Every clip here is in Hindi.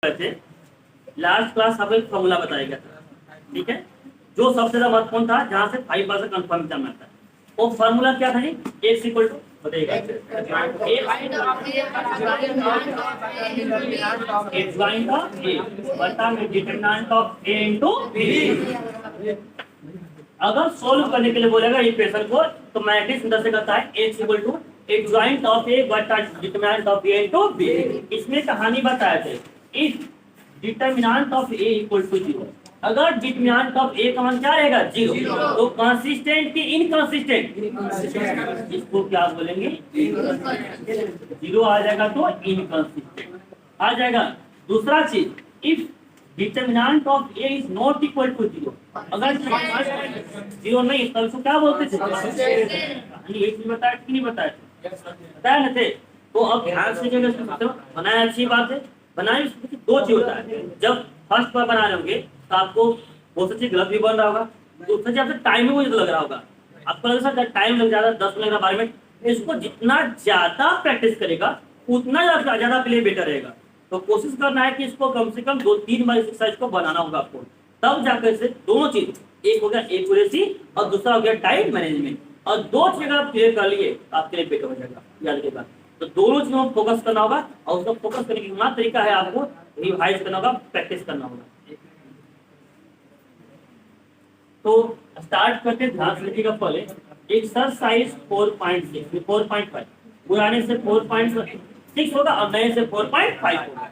थे लास्ट क्लास आपको एक फॉर्मूला बताया गया था, ठीक है, जो सबसे ज्यादा महत्वपूर्ण था, जहां से 5% कंफर्म करना था। वो फॉर्मूला क्या था जी? x इक्वल टू बताइएगा x ज्वाइंट ऑफ a बटा में determinant of a into b। अगर सोल्व करने के लिए बोलेगा इक्वेशन को तो मैट्रिक्स अंदर से करता है x equal to x joint of a बटा determinant of a into b। इसमें कहानी बताया थे if determinant of a equal to 0, अगर डिटरमिनेंट ऑफ a का मान क्या रहेगा 0, तो कंसिस्टेंट की इनकंसिस्टेंट, इसको क्या बोलेंगे? 0 आ जाएगा तो इनकंसिस्टेंट आ जाएगा। दूसरा चीज, if determinant of a is not equal to 0, अगर 0 नहीं तब इसको क्या बोलते थे? ये बताया कि नहीं बताया? बताया ना थे। तो अब ध्यान से बनाया, अच्छी बात है, बनाने में दो चीज होता है। जब फर्स्ट बार बना रहे होंगे तो आपको बहुत सी चीज गलत भी बन रहा होगा, दूसरा चीज आपसे टाइम भी मुझे लग रहा होगा, आपको लग रहा है टाइम लग जाता है 10 मिनट 12 मिनट। इसको जितना ज्यादा प्रैक्टिस करेगा उतना ज्यादा आपके लिए बेटर रहेगा। तो कोशिश करना है कि इसको कम से कम 2-3 बार एक्सरसाइज को बनाना होगा आपको, तब जाकर से दोनों चीज, एक हो गया एक्यूरेसी और दूसरा हो गया टाइम मैनेजमेंट, और दो चीज अगर आप क्लियर कर लिए आपके लिए बेटर हो जाएगा। याद रखिएगा, तो दोनों चीजों पर फोकस करना होगा, और उसको फोकस करने का तरीका है आपको रिवाइज करना होगा, प्रैक्टिस करना होगा। तो स्टार्ट करते ध्यान से रखिएगा। पहले एक्सरसाइज 4.5 पुराने से 4.6 होगा और नए से 4.5 होगा।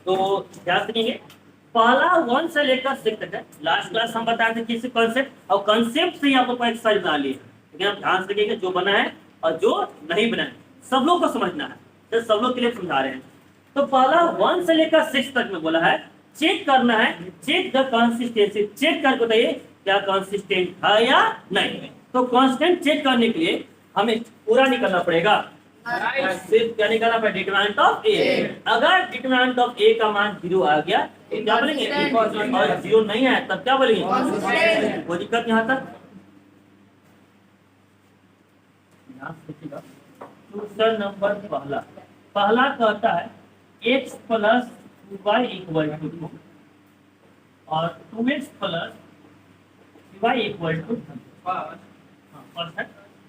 तो ध्यान रखिए, पहला 1 से लेकर 6 तक है। लास्ट क्लास हम बताए थे किसी कॉन्सेप्ट, और कॉन्सेप्ट से ही आपको एक्सरसाइज बना ली है, लेकिन आप ध्यान से रखिएगा जो बना है और जो नहीं बना है सब लोग को समझना है, तो सब लोग के लिए समझा रहे हैं। तो पहला 1 से लेकर 6 तक में बोला है चेक करना है, चेक द कंसिस्टेंसी, चेक करके बताइए क्या कंसिस्टेंट है या नहीं। तो कांस्टेंट चेक करने के लिए हमें पूरा निकलना पड़ेगा, सिर्फ क्या निकालना पड़ेगा? Determinant of a। अगर डिटरमिनेंट ऑफ a का मान 0 आ गया तो क्या बोलेंगे? और 0 नहीं आया तब क्या बोलेंगे? कोई दिक्कत यहाँ तक? क्वेश्चन नंबर पहला कहता है x plus 2y equal to 2 और 2x plus 3y equal to 3।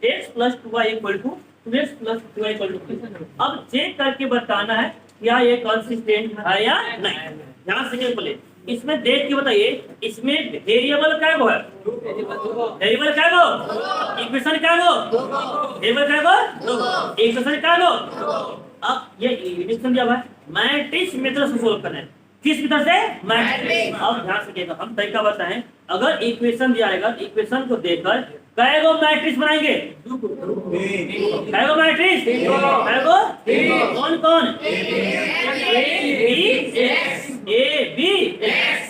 x plus 2y equal to 2x plus 3y equal to 3। अब चेक करके बताना है क्या ये कंसिस्टेंट है या नहीं। ध्यान से बोले, इसमें देख के बताइए, इसमें वेरिएबल क्या है? वेरिएबल क्या है? इक्वेशन क्या है? वेरिएबल क्या है? इक्वेशन क्या है? अब ये इक्वेशन दिया हुआ है, मैट्रिक्स मेथड से सोल्व करना है। किस मेथड से? मैट्रिक्स। अब ध्यान से देखो, हम तरीका बताएं। अगर इक्वेशन दिया रहेगा, इक्वेशन को देखकर कैगो मैट्रिक्स बनाएंगे? कैगो मैट्रिक्स? कैगो? कौन कौन? A B.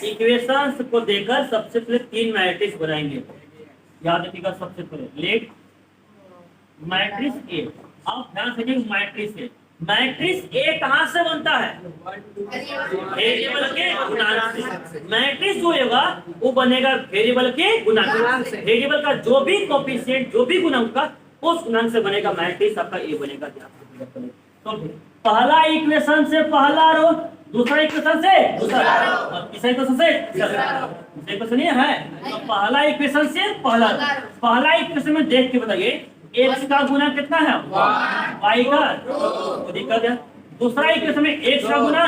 इक्वेशंस को देखकर सबसे पहले 3 मैट्रिक्स बनाएंगे। याद रखिएगा, सबसे पहले लेट मैट्रिक्स ए। अब ध्यान से मैट्रिक्स ए, मैट्रिक्स ए कहां से बनता है? वेरिएबल के गुणांक से। मैट्रिक्स जो होगा वो बनेगा वेरिएबल के गुणांक से। वेरिएबल का जो भी कोएफिशिएंट, जो भी गुणांक का, उस गुणांक से बनेगा मैट्रिक्स आपका ए बनेगा। तो पहला इक्वेशन से पहला रो, दूसरा इक्वेशन से दूसरा रो, और तीसरा इक्वेशन से तीसरा इक्वेशन ये है। तो पहला इक्वेशन से पहला इक्वेशन में देख के बताइए x का गुना कितना है? y का 2। दूसरा इक्वेशन में x का गुना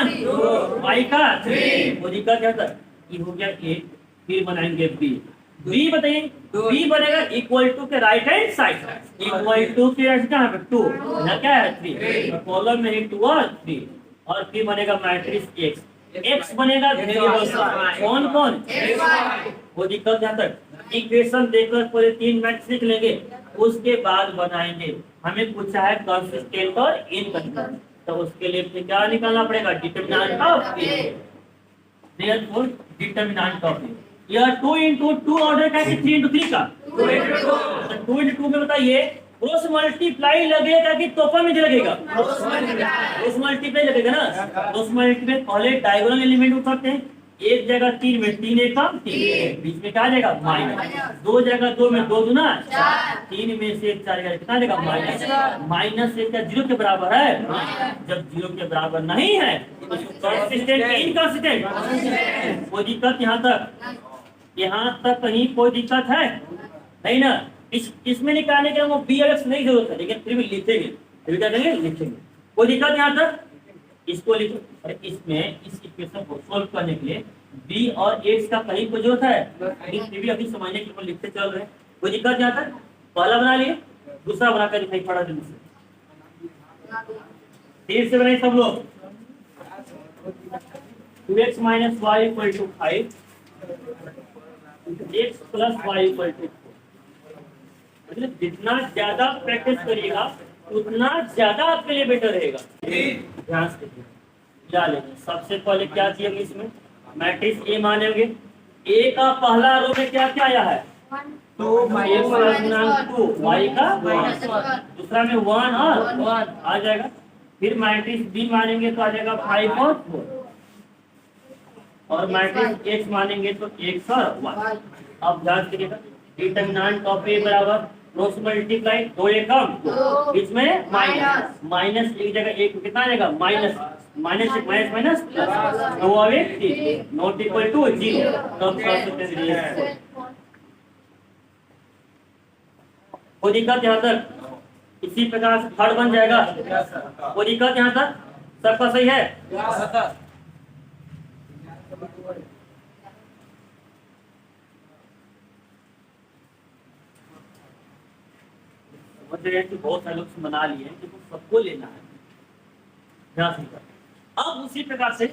y का 3। वो दिक्कत क्या था? ये हो गया a, फिर बनाएंगे b। b बताइए, b बनेगा इक्वल टू के right hand side, equal to के कहां पे? 2, यहां क्या है? 3। कॉलम में ही 2 और 3, और फिर बनेगा मैट्रिक्स x बनेगा वेरिएबल कौन कौन? वो दिक्कत जहां तक इक्वेशन देखकर पूरे 3 मैट्रिक्स लिख लेंगे, उसके बाद बनाएंगे। हमें पूछा है कंसिस्टेंट और इनकंसिस्टेंट, तो उसके लिए फिर क्या निकालना पड़ेगा? Determinant of a। Therefore determinant of a, यह 2 into 2 ऑर्डर का है कि 3 into 3 का? 2 into 2 में बताइए क्रॉस मल्टीप्लाई लगेगा कि टोपल में लगेगा? क्रॉस मल्टीप्लाई लगेगा ना। क्रॉस मल्टीप्लाई पहले डायगोनल एलिमेंट उठाते हैं, एक जगह 3 में 3 एक कम 3, बीच में क्या आ जाएगा माइनस, 2 जगह 2 में 2 दूना 3 में से 1 4 जाएगा, कितना आ जाएगा माइनस, माइनस 1 क्या 0 के बराबर है, जब 0 के बराबर नहीं है तो कंसिस्टेंट इनकंसिस्टेंट, कोई दिक्कत यहाँ तक कहीं कोई दिक्कत है नहीं ना। इसमें निकालने के वो बी एस नहीं जरूरत है, लेकिन फिर भी लिखेंगे, फिर क्या करेंगे लिखेंगे, कोई दिक्कत यहाँ तक, इसको लिखो। और इसमें इस इक्वेशन को सोल्व करने के लिए बी और एक्स का कहीं कोई जरूरत है, लेकिन फिर भी अभी समझने के लिए लिखते चल रहे हैं, कोई दिक्कत यहाँ तक। पहला बना लिए, दूसरा बनाकर दिखाई पड़ा दिन से, फिर से बनाए सब लोग। 2x minus y equal to 5, x plus y equal to 4। मतलब जितना ज्यादा प्रैक्टिस करिएगा उतना ज्यादा आपके लिए बेटर रहेगा। ध्यान से क्या लेंगे, सबसे पहले क्या किए इसमें मैट्रिक्स ए मानेंगे। ए का पहला रो में क्या क्या आया है 2 वाई का, दूसरा में 1 और आ जाएगा। फिर मैट्रिक्स बी मानेंगे तो आ जाएगा 5 और 4, और मैट्रिक्स एक्स मानेंगे तो x और y। अब ध्यान करिएगा, डिटरमिनेंट ऑफ ए बराबर क्रॉस मल्टीप्लाई 2 एकम, बीच में माइनस, माइनस एक जगह एक कितना आ जाएगा माइनस, माइनस एक माइनस माइनस प्लस 2 और 1 3 नॉट इक्वल टू 0। तब कोई दिक्कत यहाँ तक, इसी प्रकार से थर्ड बन जाएगा, कोई दिक्कत यहाँ तक, सबका सही है। बहुत सारे लोग बना लिए हैं, तो सबको लेना है, ध्यान से। अब उसी प्रकार से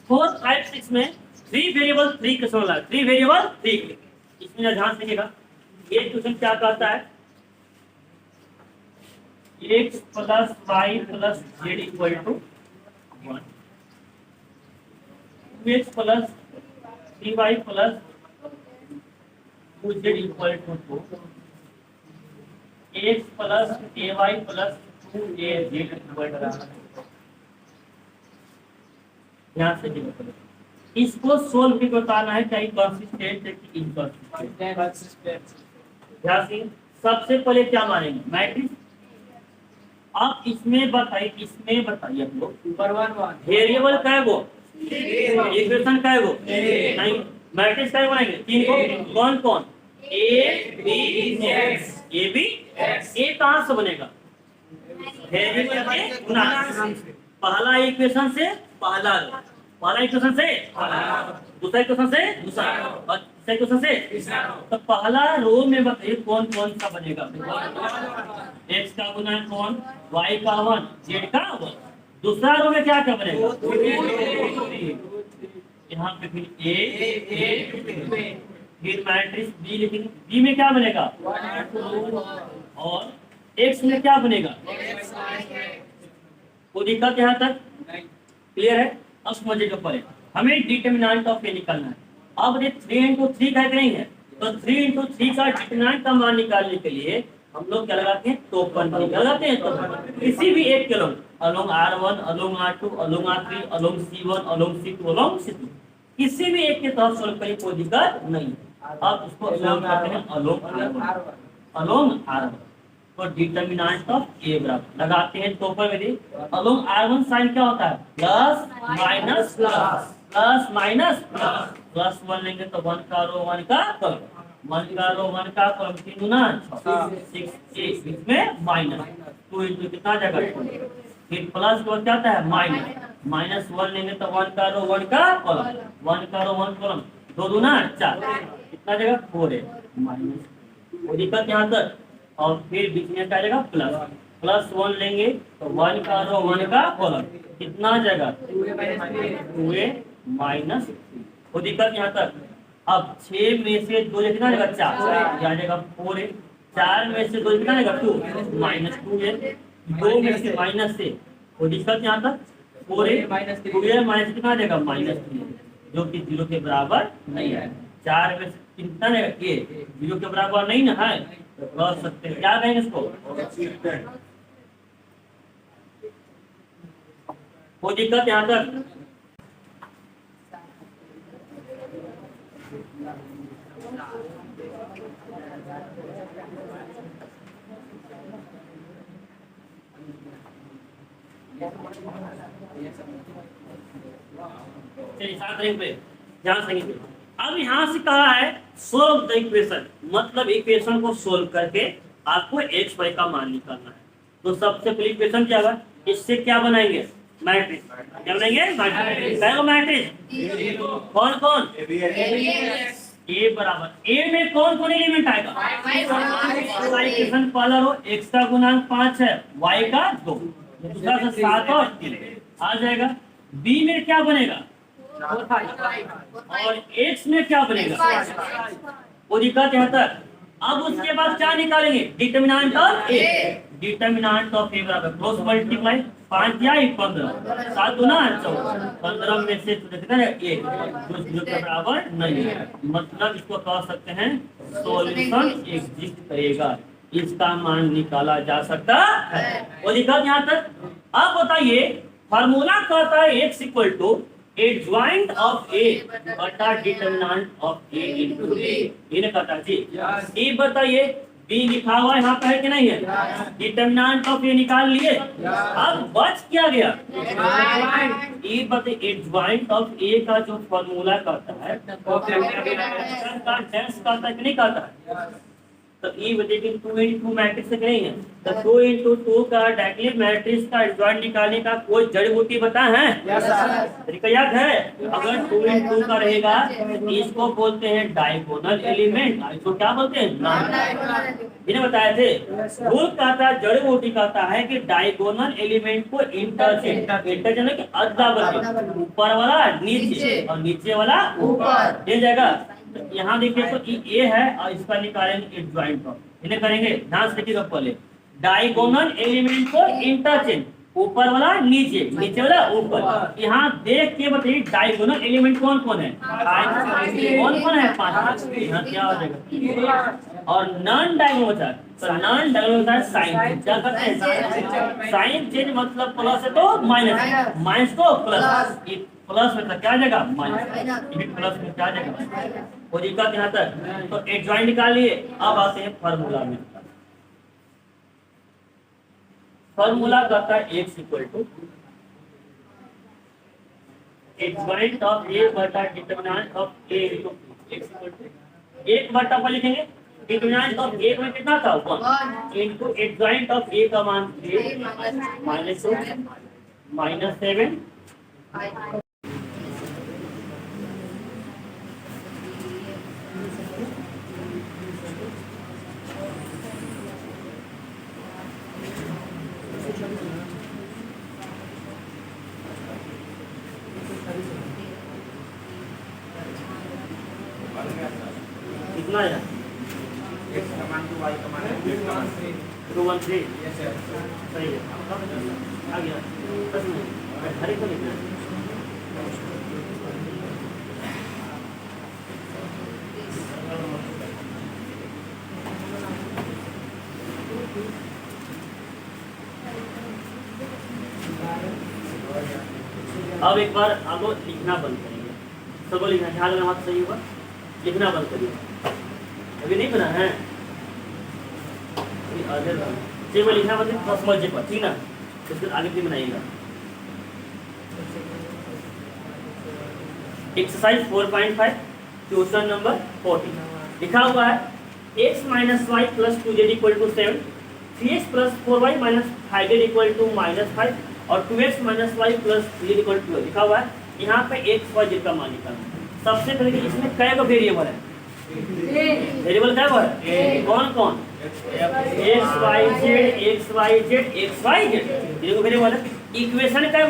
4 5 6 में 3 वेरिएबल 3 का सवाल है, 3 वेरिएबल 3, इसमें ध्यान रखिएगा। ये क्वेश्चन क्या कहता है, x plus y plus z equal to 1, 2x plus 3y plus 2z equal to 2, x plus ay plus 2az equal to. ध्यान से देखो, इसको सोल्व भी बताना है, चाहे कंसिस्टेंट है कि इनकंसिस्टेंट। ध्यान से सबसे पहले क्या मानेंगे मैट्रिक्स। आप इसमें बताइए हम लोग वेरिएबल क्या है वो, इक्वेशन क्या है वो नहीं, मैट्रिक्स क्या बनाएंगे 3 को, कौन कौन ए बी एक्स। ए कहां से बनेगा वेरिएबल के गुणांक से, पहला इक्वेशन से पहला इक्वेशन से दूसरा इक्वेशन से दूसरा और तीसरा इक्वेशन से तीसरा। तो पहला रो में बताइए कौन कौन सा बनेगा, x का गुणांक कौन, y का 1 z का 1। दूसरा रो में क्या क्या बनेगा, यहाँ पे फिर a फिर मैट्रिक्स b लिखेंगे, b में क्या बनेगा और x में क्या बनेगा, कोई दिक्कत यहाँ तक क्लियर है। अब समझिएगा पहले हमें डिटरमिनेंट ऑफ ए निकालना है। अब ये 3 into 3 का नहीं है, तो 3 into 3 का डिटरमिनेंट का मान निकालने के लिए हम लोग क्या लगाते हैं टोपन लगाते हैं। तो किसी भी एक के along R1 along R2 along R3 along C1 along C2 along C2, किसी भी एक के तहत सोल्व करिए, कोई दिक्कत नहीं। अब उसको सोल्व करते हैं अलोंग R1। तो डिटरमिनेंट ऑफ ए बराबर लगाते हैं टोपन में, अलोंग R1 साइन क्या होता है plus minus plus, plus minus plus, plus 1 लेंगे तो 1 का रो 1 का कॉलम, 1 का रो 1 का कॉलम 3 गुना 6 6 इसमें माइनस 2 into कितना जगह 2, फिर प्लस को क्या होता है माइनस 1 लेंगे तो 1 का रो 1 का कॉलम, 1 का रो 1 कॉलम 2 दूना 4, कितना जगह 4 है माइनस, वो दिक्कत यहाँ तक। और फिर बीच में क्या जाएगा प्लस 1 लेंगे तो 1 का रो 1 का कॉलम, कितना जगह 2a माइनस, वो दिक्कत यहाँ तक। अब 6 में से 2 कितना जगह 4, यहाँ जगह 4 है, 4 में से 2 कितना जगह 2 माइनस 2 है, 2 में से माइनस से, वो दिक्कत यहाँ तक 4 है, 2 है माइनस कितना जगह माइनस 3, जो कि 0 के बराबर नहीं है। 4 में से कितना जगह a 0 के बराबर नहीं ना है, तो कर सकते हैं, क्या कहेंगे इसको कोई दिक्कत यहाँ तक। चलिए 7 रैंक पे ध्यान से। अब यहाँ से कहा है सोल्व द इक्वेशन, मतलब इक्वेशन को सोल्व करके आपको एक्स वाई का मान निकालना है। तो सबसे पहले इक्वेशन क्या होगा, इससे क्या बनाएंगे, मैट्रिक्स। क्या बनाएंगे, मैट्रिक्स। क्या मैट्रिक्स, कौन कौन, ए बराबर, ए में कौन कौन एलिमेंट आएगा, इक्वेशन पहला रो एक्स का गुणांक 5 है, वाई का 2, दूसरा से 7 और 3 आ जाएगा। बी में क्या बनेगा, और एक्स में क्या बनेगा, वो दिक्कत यहाँ तक। अब उसके बाद क्या निकालेंगे, determinant of A. Determinant of A बराबर क्रॉस मल्टीप्लाई 5 या 15, 7 गुना 14, 15 में से कितना है 1, जो 0 के बराबर नहीं है, मतलब इसको कह सकते हैं सॉल्यूशन एग्जिस्ट करेगा, इसका मान निकाला जा सकता है। वो दिक्कत यहाँ तक। अब बताइए फार्मूला कहता है X equal to adjoint of ए बटा determinant of A into B, इन्हें कहता जी। ये बताइए बी लिखा हुआ यहाँ पे है कि नहीं है, डिटर्मिनेंट ऑफ ए निकाल लिए, अब बच क्या गया, ये बताइए एडजॉइंट ऑफ ए का जो फार्मूला कहता है का डेंस कहता है कि नहीं कहता है, तो ई बताइए 2 into 2 मैट्रिक्स से करेंगे, तो 2 into 2 का डायगोनल मैट्रिक्स का एडजॉइंट निकालने का कोई जड़ी बूटी बता है, तरीका याद है। अगर 2 into 2 का रहेगा इसको बोलते हैं डायगोनल एलिमेंट, इसको क्या बोलते हैं, नॉन डायगोनल। इन्हें बताए थे रूल कहता है, जड़ी बूटी कहता है कि डायगोनल एलिमेंट को इंटरचेंज, इंटरचेंज के अदला बदली, ऊपर वाला नीचे और नीचे वाला ऊपर दे जाएगा। यहाँ देखिए तो ए है और इसका निकालेंगे एडजॉइंट ऑफ, इन्हें करेंगे ध्यान से देखिएगा, पहले डायगोनल एलिमेंट को इंटरचेंज, ऊपर वाला नीचे, नीचे वाला ऊपर। यहाँ देख के बताइए डायगोनल एलिमेंट कौन कौन है, कौन कौन है, 5। यहाँ क्या हो जाएगा, और नॉन डायगोनल होता है, तो नॉन डायगोनल होता है साइन। क्या करते हैं, साइन चेंज, मतलब प्लस है तो माइनस, माइनस को प्लस, प्लस में तो क्या आ जाएगा माइनस, प्लस में क्या आ जाएगा, वो दिक्कत यहाँ तक। तो एडजॉइंट निकालिए। अब आते हैं फार्मूला में। फार्मूला कहता है X equal to adjoint of ए बटा determinant of A into X equal to 1 बटा पर लिखेंगे, डिटर्मिनेंट ऑफ ए में कितना था 1 इनटू एडजॉइंट ऑफ ए का मान 3 -2 -7। कितना है, x का मान टू y का मान 213, सही है, आ गया। हर एक को लिखना है। अब एक बार आप लोग लिखना बंद करेंगे, सब लिखना, ध्यान देना बात सही होगा, लिखना बंद करिए। अभी नहीं बना है, सिर्फ लिखना बंद है, समझ पर ठीक ना, उसके आगे भी बनाइएगा। एक्सरसाइज 4.5 क्वेश्चन नंबर 40 लिखा हुआ है x minus y plus 2z equal to 7, 3x plus 4y minus 5z equal to -5 और 2x minus y plus 3z equal to लिखा हुआ है। यहाँ पे x y z का मान निकालना। सबसे पहले इसमें कै गो वेरिएबल है, वेरिएबल क्या है, कौन कौन, एक्स वाई जेड, ये वेरिएबल है। इक्वेशन क्या है,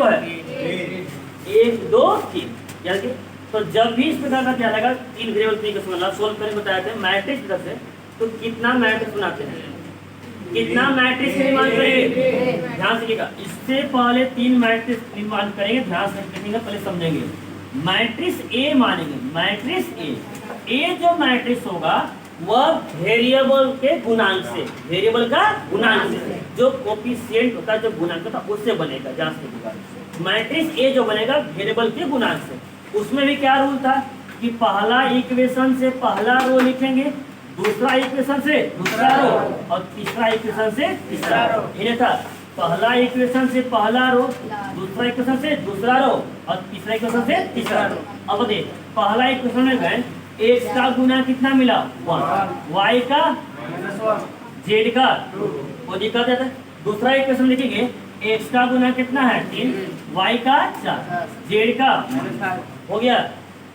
1 2 3, यानी कि तो जब भी इस प्रकार का क्या लगा, 3 वेरिएबल तरीके से मतलब सोल्व करके बताए थे मैट्रिक्स तरफ से, तो कितना मैट्रिक्स बनाते हैं, कितना मैट्रिक्स निर्माण करेंगे, ध्यान से लिखा। इससे पहले 3 मैट्रिक्स निर्माण करेंगे, ध्यान से लिखेंगे, पहले समझेंगे। मैट्रिक्स ए मानेंगे, मैट्रिक्स ए जो मैट्रिक्स होगा वह वेरिएबल के गुणांक से, वेरिएबल का गुणांक से, जो कोफिशिएंट होता है, जो गुणांक होता है उससे बनेगा। ध्यान से लिखा, मैट्रिक्स ए जो बनेगा वेरिएबल के गुणांक से। उसमें भी क्या रूल था कि पहला इक्वेशन से पहला रो लिखेंगे, दूसरा इक्वेशन से दूसरा रो और तीसरा इक्वेशन से तीसरा रो, ये था। पहला इक्वेशन से पहला रो, दूसरा इक्वेशन से दूसरा रो और तीसरा इक्वेशन से तीसरा रो। अब देख पहला इक्वेशन में गए x का गुना कितना मिला 1, y का z का वो दिक्कत है। दूसरा इक्वेशन लिखेंगे x का गुना कितना है 3, y का 4, z का हो गया।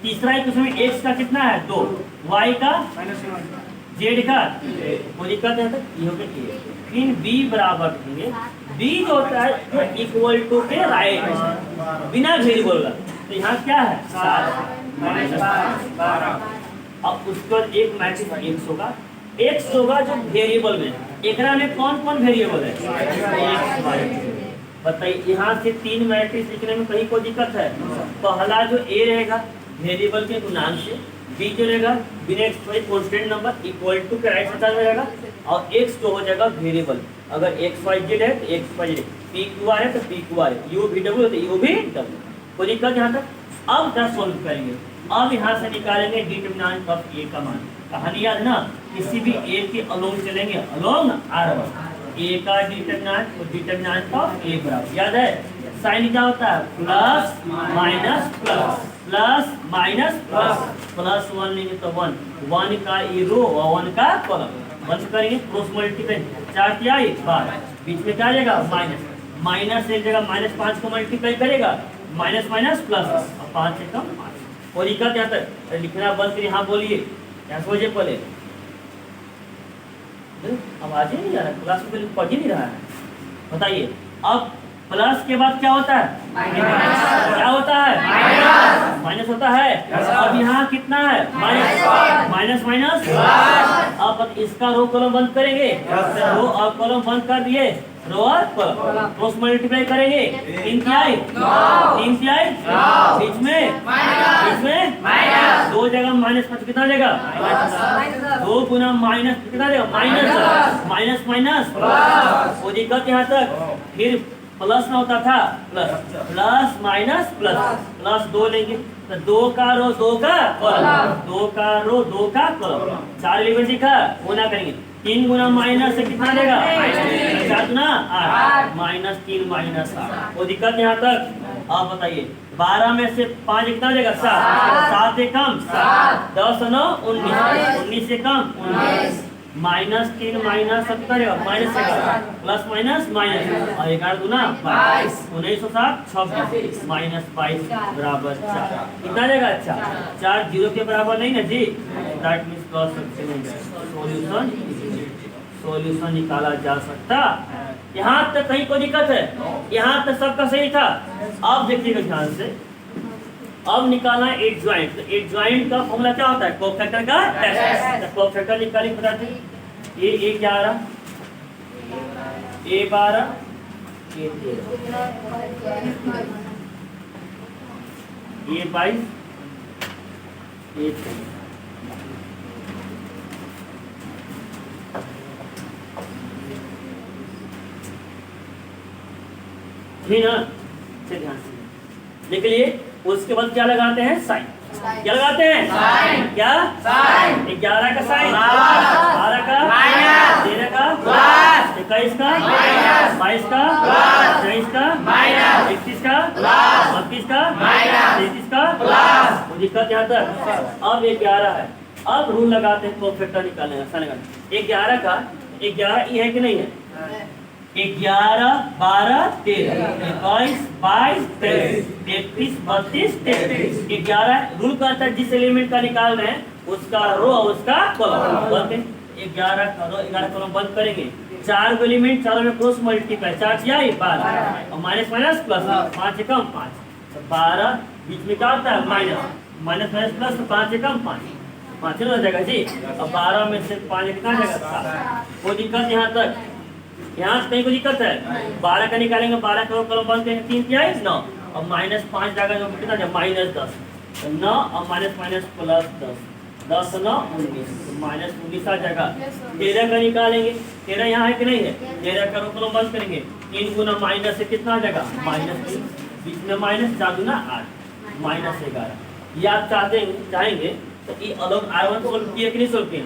तीसरा इक्वेशन में x का कितना है 2, y का z का वो दिक्कत है। ये हो गया फिर b बराबर देंगे, b जो होता है इक्वल टू के राइट बिना वेरिएबल का, तो यहाँ क्या है 7। अब उसके बाद एक मैट्रिक्स x होगा, x होगा जो वेरिएबल में, एकरा में कौन कौन वेरिएबल है x y। बताइए यहाँ से 3 मैट्रिक्स लिखने में कहीं कोई दिक्कत है। पहला जो a रहेगा वेरिएबल के गुणांक से, b जो रहेगा बिना x y constant number equal to के राइट साइड में रहेगा, और x जो हो जाएगा वेरिएबल। अगर x y z है तो x y z, p q r है तो p q r, u v w है तो u v w। कोई दिक्कत यहाँ तक। अब क्या सॉल्व करेंगे, अब यहाँ से निकालेंगे डिटरमिनेंट ऑफ a का मान। कहानी याद ना, किसी भी a के अलोंग चलेंगे, अलोंग r1 a का डिटरमिनेंट और डिटरमिनेंट ऑफ a बराबर याद है। साइन क्या होता है plus minus plus, plus minus plus, plus 1 लेंगे तो 1, 1 का ये रो और 1 का कॉलम, बंद करेंगे क्रॉस मल्टीप्लाई 4 क्या 12, बीच में क्या आ जाएगा माइनस, माइनस एक जगह -5 को मल्टीप्लाई करेगा, माइनस माइनस प्लस, 5 से कम 5। और दिक्कत यहाँ तक लिखना बंद करिए। हाँ बोलिए क्या सोचे पहले, आवाज ही नहीं जा रहा, क्लास में पढ़ ही नहीं रहा है। बताइए अब प्लस के बाद क्या होता है क्या होता है माइनस होता है। अब यहाँ कितना है माइनस माइनस। अब इसका रो कॉलम बंद करेंगे, रो और कॉलम बंद कर दिए, रो और कॉलम क्रॉस मल्टीप्लाई करेंगे, 3 तिहाई 3 तिहाई, बीच में दो जगह -5 कितना देगा 2 गुना माइनस कितना देगा माइनस माइनस। वो दिक्कत यहाँ तक। फिर प्लस ना होता था plus, plus minus plus, plus 2 लेंगे तो 2 का रो 2 का कॉलम, 2 का रो 2 का कॉलम, 4 एलिमेंट दिखा गुना करेंगे, 3 गुना माइनस से कितना देगा 4 गुना 8, -3 -8। वो दिक्कत यहाँ तक। अब बताइए 12 में से 5 कितना देगा 7, 7 से कम 7, 10 9 19, 19 से कम 19, -3 माइनस कितना देगा माइनस प्लस माइनस माइनस, और 11 गुना 22, 19 7 26, -22 बराबर 4 कितना देगा 4 0 के बराबर नहीं ना जी, that means cross solution solution निकाला जा सकता। यहाँ तक कहीं कोई दिक्कत है, यहाँ तक सबका सही था। अब देखिएगा ध्यान से, अब निकालना एक ज्वाइंट, तो एक ज्वाइंट का फॉर्मूला क्या होता है कोफैक्टर का टेस्ट। कोफैक्टर निकालिए बताते हैं, a 11 a 12 a 22 a 23। ठीक ना, चलिए ध्यान से देख लिए। उसके बाद क्या लगाते हैं साइन, क्या लगाते हैं साइन, क्या साइन, 11 का साइन, 12 का माइनस, 13 का प्लस, 21 का माइनस, 22 का प्लस, 23 का माइनस, 31 का प्लस, 32 का माइनस, 33 का प्लस। वो दिक्कत यहाँ तक। अब 11 है, अब रूल लगाते हैं कोफैक्टर निकालने का, साइन लगाते 11 का 11 ये है कि नहीं है, 11 12 13 21 22 23 31 32 33, 11 रूल करता है जिस एलिमेंट का निकाल रहे हैं उसका रो और उसका कॉलम बोलते हैं। 11 का रो 11 कॉलम बंद करेंगे, 4 को एलिमेंट, चारों में क्रॉस मल्टीप्लाई, 4 या 12 और माइनस माइनस प्लस, 5 से कम 5, तो 12 बीच में क्या होता है माइनस माइनस माइनस प्लस, तो 5 से कम 5 हो जाएगा जी। अब 12 में से 5 कितना जाएगा 7। कोई दिक्कत यहाँ तक, यहाँ से कहीं कोई दिक्कत है। 12 का निकालेंगे, 12 का कॉलम बंद करेंगे, 3 तिहाई 9 और -5 जाएगा जो कितना जाएगा -10, तो 9 और माइनस माइनस प्लस 10, 10 9 19, तो -19 आ जाएगा। 13 का निकालेंगे, 13 यहाँ है कि नहीं है, 13 का कॉलम बंद करेंगे, 3 गुना माइनस से कितना आ जाएगा -3, बीच में माइनस, 4 गुना 8 -11। ये आप चाहेंगे तो ये अलग R1 सोल्व किए कि नहीं सोल्व किए,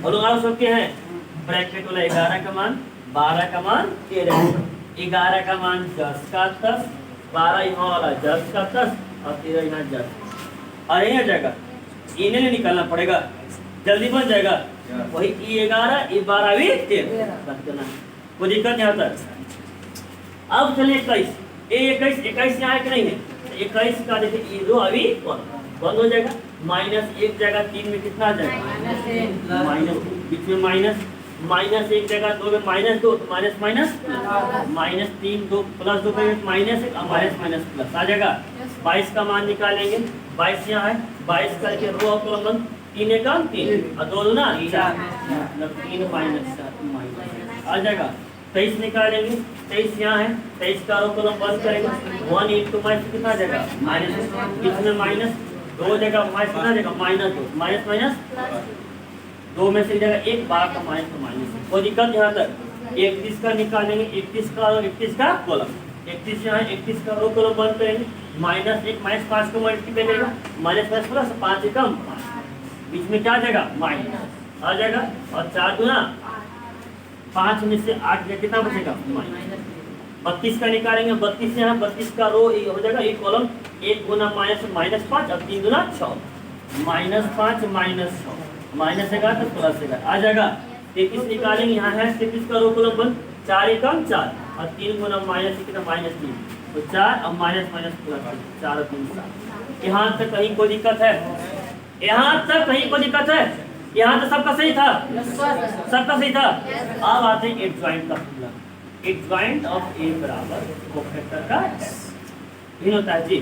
अलग R1 सोल्व किए हैं। ब्रैकेट वाला 11 का मान, 12 का मान, 13 11 का मान 10 का 10, 12 यहाँ वाला 10 का 10 और 13 यहाँ 10। और यही आ जाएगा, इन्हें नहीं निकालना पड़ेगा, जल्दी बन जाएगा। वही E11 E12 भी 13 कोई दिक्कत यहाँ तक। अब चलिए 21, A21 यहाँ है कि नहीं है, 21 का देखिए रो अभी बंद हो जाएगा, माइनस एक जगह 3 में कितना आ जाएगा माइनस, बीच में माइनस एक जगह 2 में माइनस 2 तो माइनस माइनस 3 2 प्लस 2 में माइनस एक और माइनस प्लस आ जाएगा। 22 का मान निकालेंगे, 22 यहाँ है, 22 करके रो और कॉलम बंद, 3 एकम 3 और 2 दूना 4 मतलब 3 माइनस 7 माइनस आ जाएगा। 23 निकालेंगे, 23 यहाँ है, 23 का रो कॉलम बंद करेंगे, 1 इंटू माइनस कितना आ जाएगा माइनस, बीच में माइनस 2 जगह माइनस कितना आ जाएगा माइनस 2 माइनस 2 में से एक जगह एक, 12 का माइनस तो माइनस। कोई दिक्कत यहाँ तक। 31 का निकालेंगे, 31 का रो 31 का कॉलम, 31 यहाँ है, 31 का रो कॉलम बंद करेंगे, माइनस 1 माइनस 5 को मल्टीप्लाई करेगा, माइनस प्लस 5 से कम 5, बीच में क्या आ जाएगा माइनस आ जाएगा, और 4 गुना 5 में से 8 में कितना बचेगा माइनस। 32 का निकालेंगे, 32 यहाँ 32 का रो हो जाएगा एक कॉलम, 1 गुना माइनस 5 और 3 गुना 6 माइनस 5 माइनस 6 माइनस 11 तो प्लस 11 आ जाएगा। 33 निकालेंगे, यहाँ है 33 का रो कॉलम बंद, 4 एकम 4 और 3 गुना माइनस कितना माइनस 3 तो 4 और माइनस प्लस 4 और 3 7। यहाँ तक कहीं कोई दिक्कत है, यहाँ तक कहीं कोई दिक्कत है, यहाँ तो सबका सही था, सबका सही था। अब आते हैं एड ज्वाइंट का formula, add joint of A बराबर कोफैक्टर का भिन्न होता है जी।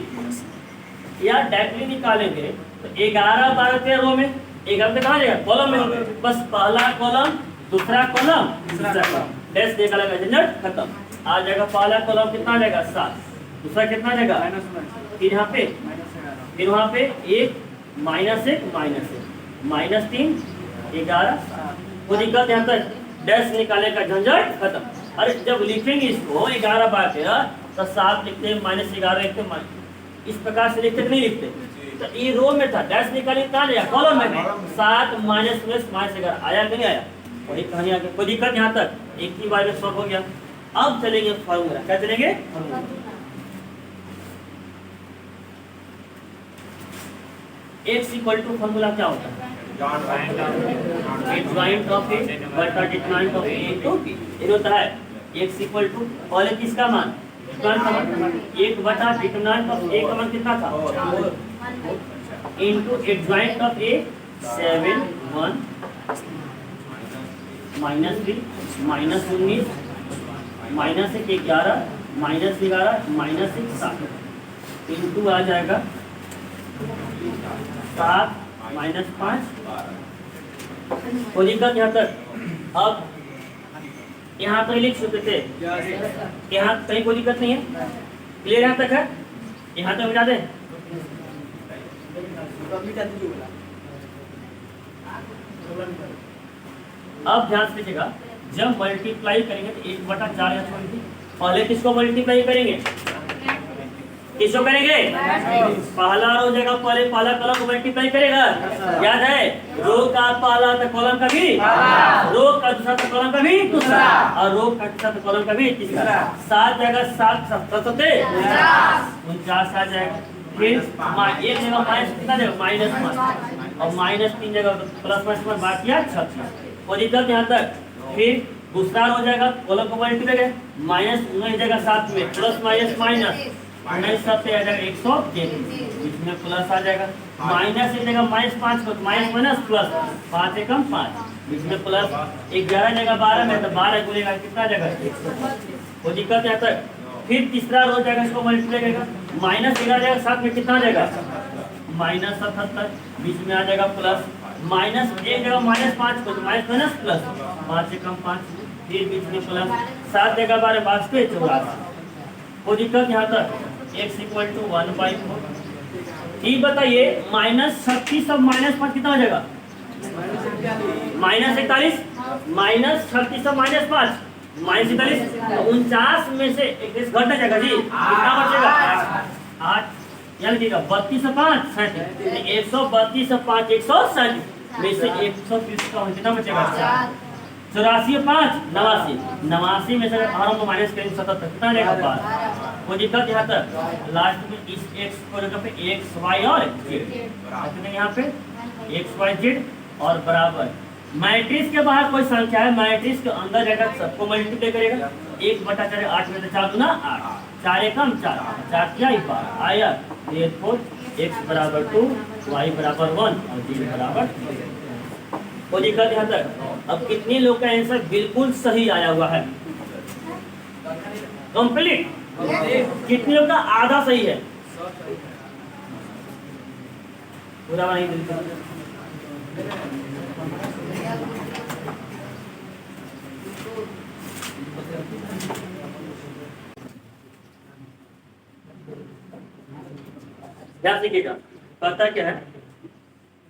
या डायरेक्टली निकालेंगे तो 11 12 13 रो में 11 कहाँ जाएगा कॉलम में, बस पहला कॉलम दूसरा कॉलम तीसरा कॉलम डैश निकालेगा, झंझट खत्म। आ जाएगा पहला कॉलम कितना आ जाएगा 7, दूसरा कितना आ जाएगा फिर यहाँ पे, फिर वहाँ पे 1 माइनस 1 माइनस 3 11। कोई दिक्कत यहाँ तक, डैश निकालेगा झंझट खत्म। अरे जब लिखेंगे इसको 11 12 13 तो 7 लिखते हैं माइनस 11 लिखते हैं, इस प्रकार से लिखते नहीं लिखते। तो ये रो में था, डैश निकाले कहाँ गया कॉलम में, 7 माइनस 11 आया कि नहीं आया, वही कहानी आ गया। कोई दिक्कत यहाँ तक, एक ही बार में सॉल्व हो गया। अब चलेंगे फॉर्मूला, क्या चलेंगे x इक्वल टू फॉर्मूला क्या होता है ज्वाइंट ऑफ ए बटा determinant of a to b, ये होता है x इक्वल टू पहले किसका मान 1 बटा डिटरमिनेंट ऑफ ए का मान कितना था into adjoint of A 7 1 minus 3 minus 19 minus 1 11 minus 11 minus 1 7 into आ जाएगा 7 माइनस 5। कोई दिक्कत यहाँ तक। अब यहाँ तो लिख चुके थे, यहाँ कहीं कोई दिक्कत नहीं है, क्लियर यहाँ तक है, यहाँ तक मिटा दें। अब ध्यान से लीजिएगा, जब मल्टीप्लाई करेंगे तो 1/4 यहाँ छोड़, पहले किसको मल्टीप्लाई करेंगे, किसको करेंगे, पहला रो जगह पहले पहला कॉलम को मल्टीप्लाई करेगा, याद है रो का पहला तो कॉलम का भी, रो का दूसरा तो कॉलम का भी दूसरा, और रो का तीसरा तो कॉलम का भी तीसरा। 7 जगह 7 49 आ जाएगा। फिर एक जगह माइनस कितना जाएगा -1 और -3 जगह प्लस माइनस बाकी 36। और दिक्कत यहाँ तक। फिर दूसरा हो जाएगा कॉलम को मल्टीप्लाई करें, -19 जगह 7 में प्लस माइनस माइनस 19 7 आ जाएगा 133, इसमें प्लस आ जाएगा। माइनस एक जगह -5 को माइनस माइनस प्लस 5 एकम 5, इसमें प्लस 11 जगह 12 में तो 12 गुनेगा कितना जगह 100। कोई दिक्कत यहाँ तक। फिर तीसरा रो जाएगा, इसको मल्टीप्लाई करेगा, -11 जगह 7 में कितना आ जाएगा -77, बीच में आ जाएगा प्लस, माइनस एक जगह -5 को माइनस माइनस प्लस 5 एकम 5, फिर बीच में प्लस 7 जगह 12 5 पे 84। कोई दिक्कत यहाँ तक। x equal to 1/4। ठीक बताइए, -36 सब -5 कितना हो जाएगा -41, -36 सब -5 -41, 49 में से 21 घट जाएगा जी, कितना बचेगा 8, यानी कि 32 और 5 37, 132 और 5 137 में से 130 का कितना बचेगा 84 और 5 89, 89 में से अगर हम माइनस करेंगे 77 कितना रहेगा 12। कोई दिक्कत यहाँ तक? लास्ट में इस x को जगह पे x y और z यहाँ पे x y z और बराबर मैट्रिक्स के बाहर कोई संख्या है, मैट्रिक्स के अंदर जाकर सबको मल्टीप्लाई करेगा। 1/4 8 में से 4 गुना 8, 4 एकम 4, 4 क्या 12 आया। therefore x बराबर 2, y बराबर 1 और z बराबर 3। कोई दिक्कत यहाँ तक? अब कितने लोग का आंसर बिल्कुल सही आया हुआ है? कंप्लीट। कितने लोग का आधा सही है? पूरा नहीं बिल्कुल। ध्यान देखिएगा, कहता क्या है?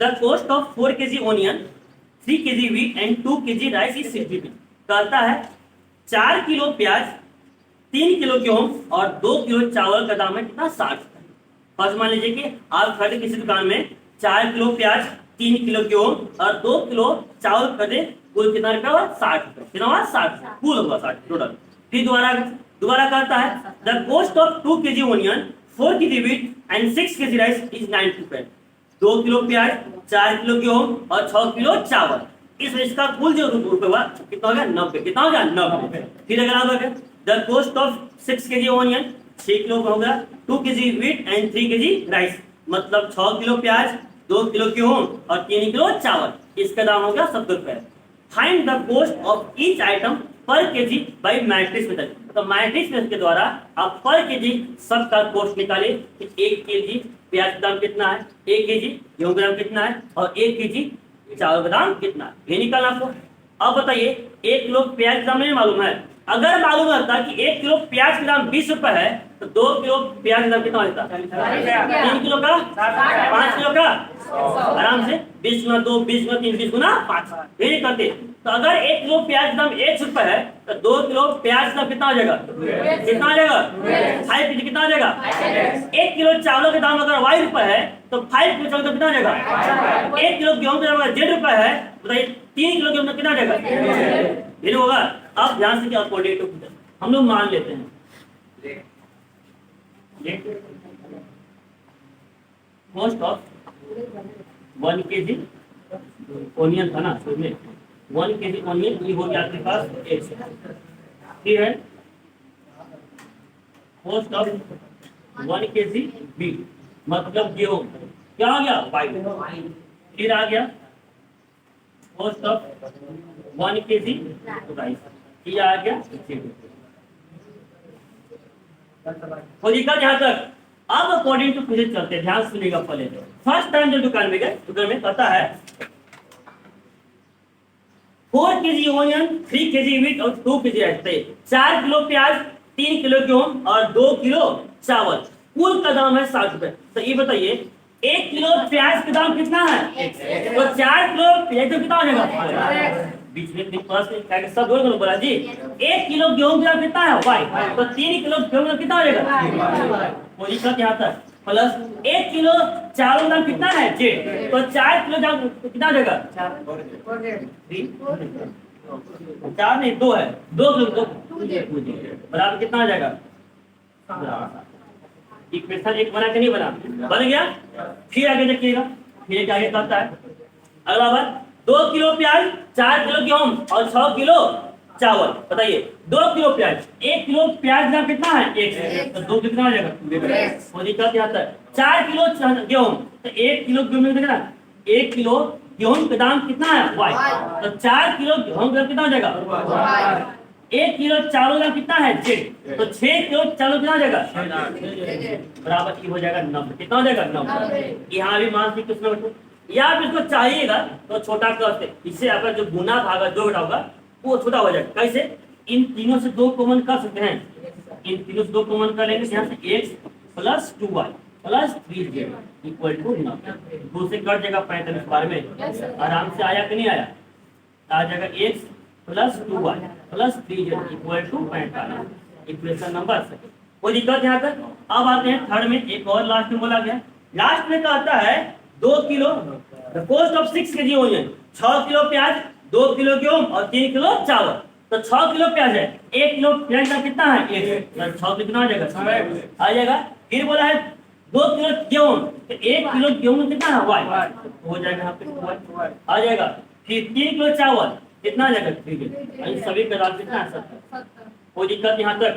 The cost of 4 kg onion, 3 kg wheat and 2 kg rice is 60 rupees. कहता है 4 किलो प्याज, 3 किलो गेहूं और 2 किलो चावल का दाम है कितना? 60 रुपए। फर्स्ट मान लीजिए कि आप खरीदे किसी दुकान में 4 किलो प्याज, 3 किलो गेहूं और 2 किलो चावल खरीदे, कुल कितना रुपया हुआ? 60 रुपए। कितना हुआ? 60। कुल हुआ 60 टोटल। फिर दोबारा कहता है the cost of 2 kg onion, 4 kg wheat and 6 kg rice is 90 रुपए। 2 किलो प्याज, 4 किलो गेहूं और 6 किलो चावल, इसका कुल जो रुपए हुआ कितना हो गया? 90। कितना हो गया? 90। फिर अगर आप अगर the cost of 6 kg onion, 6 kilo हो गया, 2 kg wheat and 3 kg rice, मतलब 6 किलो प्याज, 2 किलो गेहूं और 3 किलो चावल, इसका दाम हो गया 70 रुपए। Find the cost of each item पर केजी बाय मैट्रिक्स मेथड। तो मैट्रिक्स मेथड के द्वारा आप पर केजी सबका कॉस्ट निकाले कि 1 केजी प्याज का दाम कितना है, 1 केजी गेहूं का दाम कितना है और 1 केजी चावल का दाम कितना है, ये निकालना आपको। अब बताइए 1 किलो प्याज का दाम नहीं मालूम है, अगर मालूम रहता कि 1 किलो प्याज का दाम 20 रुपए है तो 2 किलो प्याज का दाम कितना होता? 3 किलो का, 5 किलो का, आराम से 20 गुना 2, 20 गुना 3, 20 गुना 5, ये करते। तो अगर 1 किलो प्याज का दाम 1 रुपए है तो 2 किलो प्याज का दाम कितना हो जाएगा? कितना हो जाएगा? 5 केजी कितना हो जाएगा? 1 किलो चावल का दाम अगर y रुपए है तो 5 किलो चावल का कितना हो जाएगा? 1 किलो गेहूं का दाम अगर z रुपए है बताइए 3 किलो गेहूं का कितना हो जाएगा? ये होगा। अब ध्यान से क्या अकॉर्डिंग टू हम लोग मान लेते हैं कॉस्ट ऑफ 1 kg ऑनियन था ना, उसमें 1 kg ऑनियन ये हो गया आपके पास 1 ठीक है। कॉस्ट ऑफ 1 kg wheat मतलब गेहूं क्या आ गया? वाइट। फिर आ गया कॉस्ट ऑफ 1 kg राइस, ये आ गया। यहाँ तक अब अकॉर्डिंग टू फिजिक्स चलते हैं, ध्यान सुनिएगा। पहले फर्स्ट टाइम जो दुकान में गए, दुकान में कहता है 4 kg ऑनियन, 3 kg वीट और 2 kg राइस, 4 किलो प्याज, 3 किलो गेहूं और 2 किलो चावल, कुल का दाम है 60 रुपए। तो ये बताइए 1 किलो प्याज का दाम कितना है? तो 4 किलो प्याज का कितना हो जाएगा? बीच में प्लस सब बोल बोला जी। 1 किलो गेहूं का दाम कितना है? वाई। तो 3 किलो गेहूं का कितना हो जाएगा? कोई दिक्कत यहाँ तक? प्लस 1 किलो चावल का दाम कितना है? जेड। तो 4 किलो दाम कितना हो जाएगा? 4 नहीं 2 है, 2 किलो बराबर कितना हो जाएगा? इक्वेशन एक बना के नहीं बना, बन गया। फिर आगे देखिएगा, फिर आगे करता है अगला बात 2 किलो प्याज, 4 किलो गेहूं और 6 किलो चावल। बताइए 2 किलो प्याज, 1 किलो प्याज दाम कितना है? 1, तो 2 कितना हो जाएगा? कोई दिक्कत यहाँ तक? 4 किलो गेहूं तो 1 किलो गेहूं में कितना? 1 किलो गेहूं का दाम कितना है? वाई। तो 4 किलो गेहूं का कितना हो जाएगा? 1 किलो चावल का कितना है? जेड। तो 6 किलो चावल कितना हो जाएगा? बराबर की हो जाएगा 90। कितना हो जाएगा? 90। यहाँ भी मान लीजिए कितना, या आप इसको चाहिएगा तो छोटा करते, इससे आपका जो गुना भागा जो घटा होगा वो छोटा हो जाएगा। कैसे? इन तीनों से 2 कॉमन कर सकते हैं, इन तीनों से 2 कॉमन कर लेंगे, यहाँ से x plus 2y plus 3z equal to 90। 2 से कट जाएगा 45 बार में, आराम से आया कि नहीं आया? आ जाएगा x plus 2y plus 3z equal to 45। Equation number 7। कोई दिक्कत यहाँ तक? अब आते हैं थर्ड में, एक और लास्ट में बोला गया। लास्ट में कहता है 2 kilo cost of 6 kg onion, 6 kilo प्याज, 2 किलो गेहूं और 3 किलो चावल, तो 6 किलो प्याज है। 1 किलो प्याज का कितना है? 1, 6 किलो कितना आ जाएगा? आ जाएगा। फिर बोला है 2 किलो गेहूं, तो 1 किलो गेहूं में कितना है? वाई, हो जाएगा यहाँ पे वाई आ जाएगा। फिर 3 किलो चावल कितना आ जाएगा? 3 किलो। इन सभी का दाम कितना है? 70। कोई दिक्कत यहाँ तक?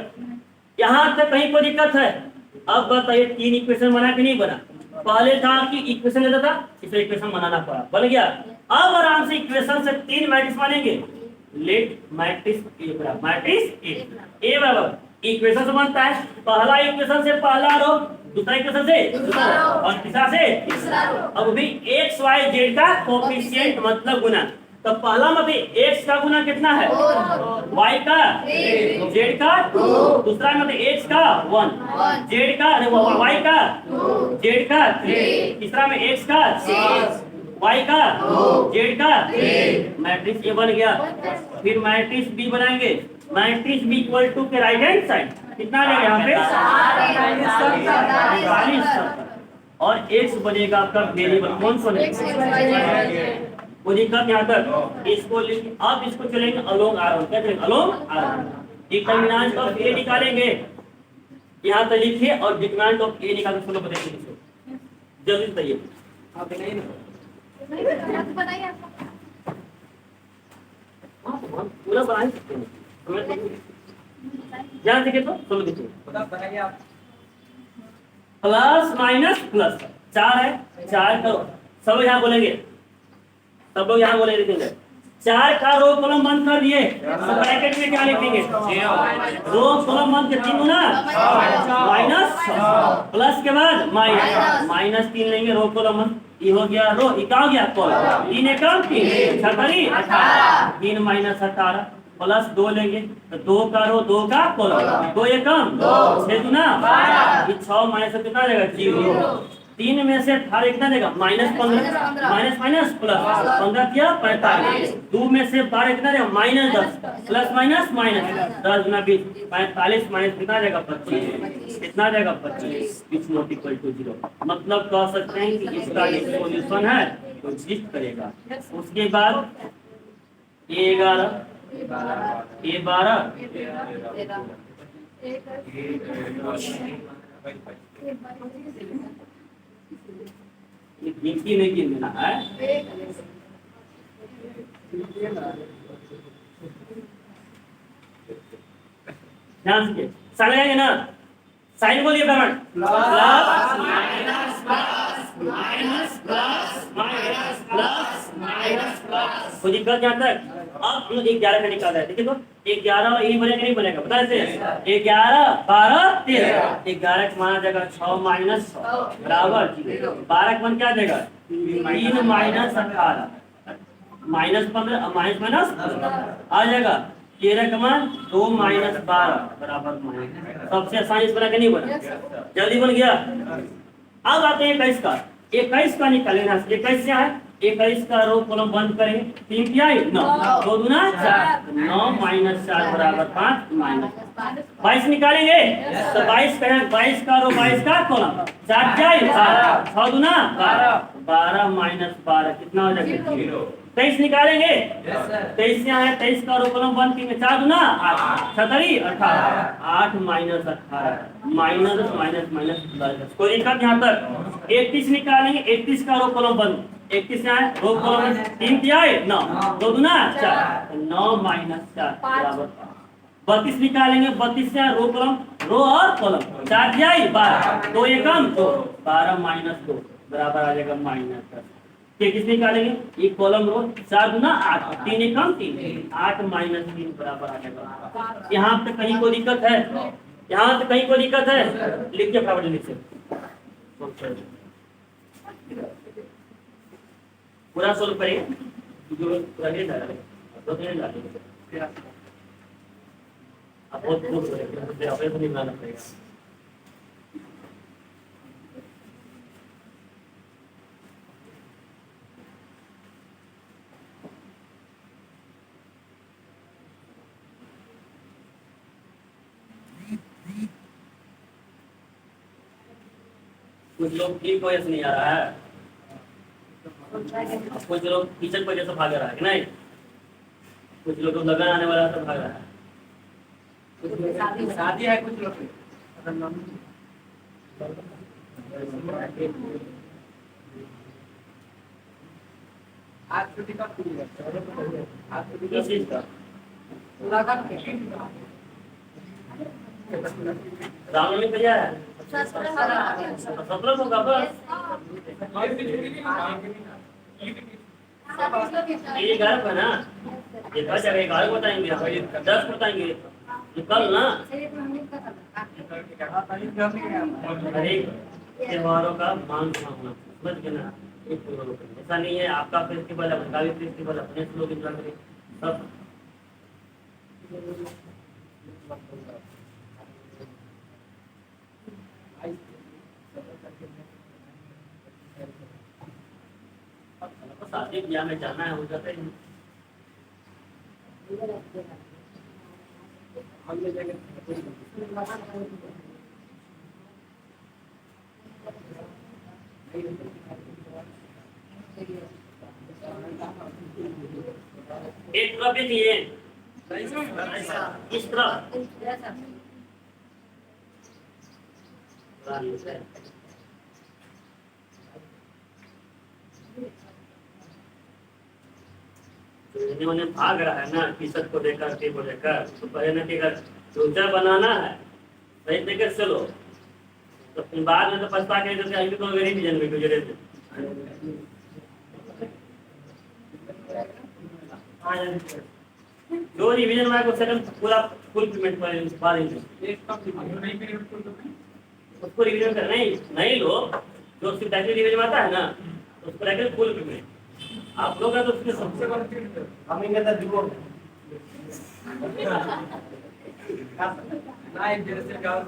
यहाँ तक कहीं कोई दिक्कत है? अब बताइए 3 इक्वेशन बना कि नहीं बना? पहले था कि इक्वेशन लेता था, इसे इक्वेशन बनाना पड़ा, बन गया। अब आराम से इक्वेशन से 3 मैट्रिक्स बनेंगे। लेट मैट्रिक्स ए बराबर मैट्रिक्स ए बराबर इक्वेशन से बनता है। पहला इक्वेशन से पहला रो, दूसरा इक्वेशन से दूसरा और तीसरा से तीसरा रो। अब भी एक्स वाई जेड का कोफिशिएंट मतलब गुना, तो पहला में भी x का गुना कितना है? y का, z का, दूसरा में भी x का 1, z का y का, z का, तीसरा में x का 6, y का, z का, मैट्रिक्स ए बन गया। फिर मैट्रिक्स बी बनाएंगे। मैट्रिक्स बी इक्वल टू के राइट हैंड साइड कितना आ जाएगा यहाँ पे? 40 और x बनेगा आपका वेरिएबल कौन सा? वो दिक्कत यहाँ तक इसको लिख। अब इसको चलेंगे अलोंग आर, क्या चलेंगे? Along are. डिटरमिनेंट ऑफ ए निकालेंगे, यहाँ तक लिखिए, और डिटरमिनेंट ऑफ ए निकाल के बताइए इसको जल्दी बताइए। आप बनाइए ना, पूरा बना सकते हैं, ध्यान से तो सुन लीजिए। प्लस माइनस प्लस 4 है, 4 करो सब यहाँ बोलेंगे, सब लोग यहाँ बोले लिखेंगे। 4 का रो कॉलम बंद कर दिए, ब्रैकेट में क्या लिखेंगे? रो कॉलम बंद के 3 गुना माइनस प्लस के बाद माइनस 3 लेंगे, रो कॉलम बंद। ये हो गया रो, ये क्या हो गया? कॉलम। 3 एकम 3, 18, 3 माइनस 18 प्लस 2 लेंगे, तो 2 का रो 2 का कॉलम, 2 एकम 6 गुना 6 माइनस कितना आ जाएगा? 0। 3 में से 18 कितना देगा? -15, माइनस माइनस प्लस 15 किया 45, 2 में से 12 कितना देगा? -10, प्लस माइनस माइनस 10 गुना 20, 45 माइनस कितना देगा? 25, कितना देगा? 25, इट्स नॉट इक्वल टू 0। मतलब कह सकते हैं कि इसका जो सॉल्यूशन है वो एग्जिस्ट करेगा। उसके बाद A11 A12 गिनती नहीं गिनना है, ध्यान से साइन लगाएंगे ना। साइन बोलिए ब्राह्मण, plus minus plus minus plus minus plus minus plus. कोई दिक्कत यहाँ तक? अब 11 का निकाल रहे हैं, देखिए तो 11 और ये बनेगा नहीं बनेगा? बता देते हैं 11 12 13, 11 का मान आ जाएगा 6 माइनस 6 बराबर 0। 12 का मान क्या आ जाएगा? 3 माइनस 18 माइनस 15 माइनस माइनस आ जाएगा। 13 का मान 2 माइनस 12 बराबर माइनस। सबसे आसान इस बना के नहीं बना? जल्दी बन गया। अब आते हैं 21 का। 21 का निकालेंगे, 21 क्या है? 21 का रो कॉलम बंद करेंगे। 3 क्या है? 9, 2 दूना 4, 9 माइनस 4 बराबर 5 माइनस 22 निकालेंगे, तो 22 का 22 का रो 22 का कॉलम 4 क्या है? 12, 6 दूना 12, 12 माइनस 12 कितना हो जाएगा? 0। 23 निकालेंगे, 23 यहाँ है, 23 का रो कॉलम बंद करेंगे, 4 दूना 8, 7 18, 8 minus 18 minus minus minus plus. कोई दिक्कत यहाँ तक? 31 निकालेंगे, 31 का रो कॉलम बंद, 31 यहाँ है, रो कॉलम 3 क्या है? 9, 2 दूना 4, 9 माइनस 4 बराबर 32 निकालेंगे, 32 से रो कॉलम रो और कॉलम 4 क्या है? 12, 2 एकम 2, 12 माइनस 2 बराबर आ जाएगा माइनस 10। किस निकालेंगे? एक कॉलम रो 4 दूना 8, 3 एकम 3, 8 माइनस 3 बराबर आ जाएगा। यहाँ पे कहीं कोई दिक्कत है? यहाँ पे कहीं कोई दिक्कत है? लिखिए फटाफट लिखिए, पूरा सोल्व करिए, जो पूरा नहीं डालेंगे तो नहीं डालेंगे, अब बहुत प्रूफ करेंगे, अपने को नहीं बनाना पड़ेगा। कुछ लोग ठीक वजह से नहीं आ रहा है, कुछ लोग टीचर की वजह से भाग रहा है कि नहीं? कुछ लोग को लगन आने वाला तो भाग रहा है। शादी है कुछ लोग की। आज छुट्टी कब खुली है? आज छुट्टी किस चीज का? रामनवमी पे है 17 को कब? ये 11 का ना, ये कल जगह 11 बताएंगे, 10 बताएंगे, ये कल ना। हर एक त्योहारों का मान होना, समझ गए ना। ऐसा नहीं है आपका फेस्टिवल है, उनका भी फेस्टिवल, अपने से लोग इंजॉय करें सब। शादी ब्याह में जाना है, हो जाता है। एक तरफ देखिए, इस तरफ इन्होंने भाग रहा है ना टी-शर्ट को लेकर, टी को लेकर, तो पहले कि अगर फ्यूचर बनाना है सही तरीके से चलो, तो फिर बाद में तो पछता के जैसे अभी तो गरीब जन में गुजरे थे। जो रिवीजन में क्वेश्चन पूरा फुल पेमेंट पर उसको रिवीजन करना ही नहीं लो, जो सिर्फ रिवीजन आता है ना उसको लेकर फुल पेमेंट आप लोग का तो उसके सबसे हम इनके अंदर जुड़ो ना एक जैसे गाँव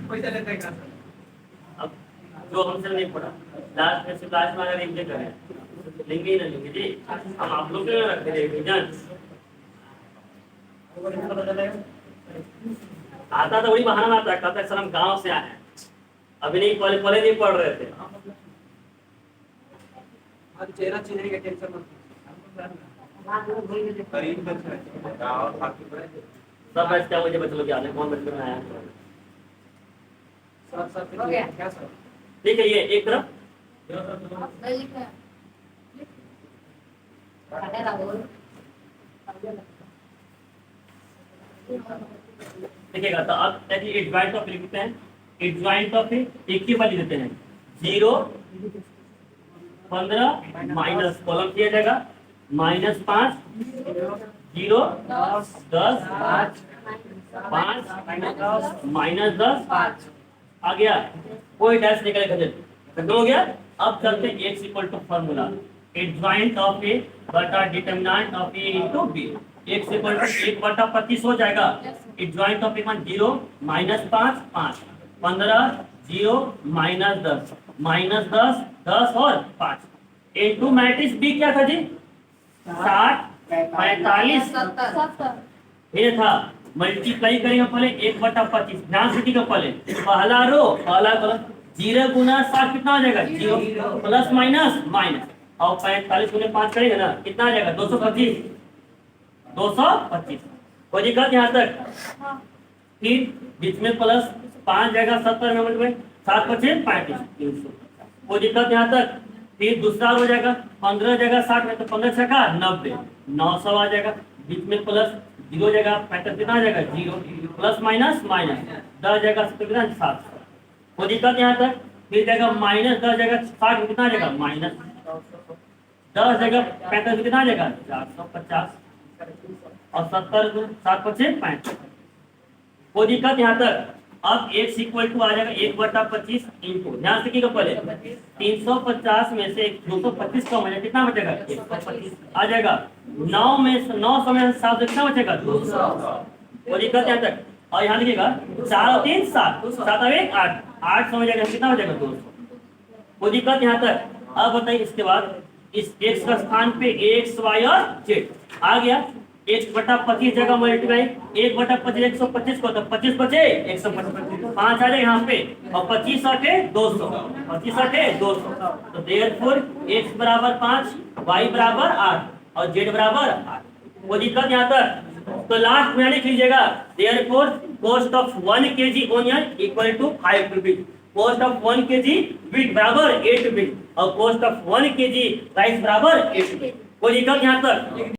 पैसा लेते हैं। अब जो हमसे नहीं पढ़ा लास्ट में से लास्ट में अगर एग्जाम करें लेंगे ही ना लेंगे जी, हम आप लोग के रख दे एग्जाम आता तो वही बहाना आता है, कहता है सर हम गांव से आए हैं, अभी नहीं पहले नहीं पढ़ रहे थे। आज चेहरा चिन्ह के टेंशन मत सब बैच क्या मुझे बच्चे लोग याद है, कौन बच्चे में आया सब क्या सर ठीक है। ये एक तरफ देखिएगा, तो अब देखिए एडजॉइंट ऑफ लिखते हैं, एडजॉइंट ऑफ एक ही वाली देते हैं 0 15 माइनस कॉलम किया जाएगा -5 0 10 5 -10 आ गया, कोई डैश निकले खत्म हो गया। अब चलते हैं x equal to formula adjoint of ए बटा determinant of A into B. x equal to 1/25 हो जाएगा, एडजॉइंट ऑफ ए 0 -5 5 15 0 -10 -10 10 और 5 इनटू मैट्रिक्स बी क्या था जी 60 45 ये था। मल्टीप्लाई करेंगे पहले 1/25, ध्यान से ठीक है, पहले पहला रो पहला कॉलम 0 गुना 60 कितना आ जाएगा 0 प्लस माइनस माइनस और 45 गुना 5 करेंगे ना कितना आ जाएगा 225 कोई दिक्कत यहाँ तक। फिर बीच में प्लस 5 जाएगा 70 में मल्टीप्लाई 7 25 35 300 कोई दिक्कत यहाँ तक। फिर दूसरा हो जाएगा 15 जगह 60 में तो 15 छक्का 90 900 आ जाएगा, बीच में प्लस 0 जगह 35 कितना आ जाएगा 0 प्लस माइनस माइनस 10 जगह 70 कितना 700 कोई दिक्कत यहाँ तक। फिर जाएगा माइनस 10 जगह 60 में कितना आ जाएगा माइनस 10 जगह 35 कितना आ जाएगा 450 और 70 7 25 35 कोई दिक्कत यहाँ तक। अब x इक्वल टू आ जाएगा 1/25 इंटू ध्यान से कीजिएगा पहले 350 में से 225 कम हो जाएगा कितना बचेगा 125 आ जाएगा। 9 में 9 समय 7 कितना बचेगा 200 कोई दिक्कत यहाँ तक। और यहाँ लिखिएगा 4 और 3 7 7 और 1 8 8 समय जाएगा कितना हो जाएगा 200 कोई दिक्कत यहाँ तक। अब बताइए इसके बाद इस x का स्थान पे x y और z आ गया, 1/25 जगह मल्टीप्लाई 1/25 125 को, तो 25 बचे 125, 5 आ जाए यहाँ पे, और 25 आके 200, 25 आके 200। तो देयरफॉर x बराबर 5, y बराबर 8 और z बराबर 8। वो दिक्कत यहाँ तक। तो लास्ट में लिख लीजिएगा therefore cost of 1 kg onion equal to 5 rupees, cost of 1 kg wheat बराबर 8 रुपीज और कॉस्ट ऑफ 1 kg राइस बराबर 8 रुपीज। कोई दिक्कत यहाँ तक?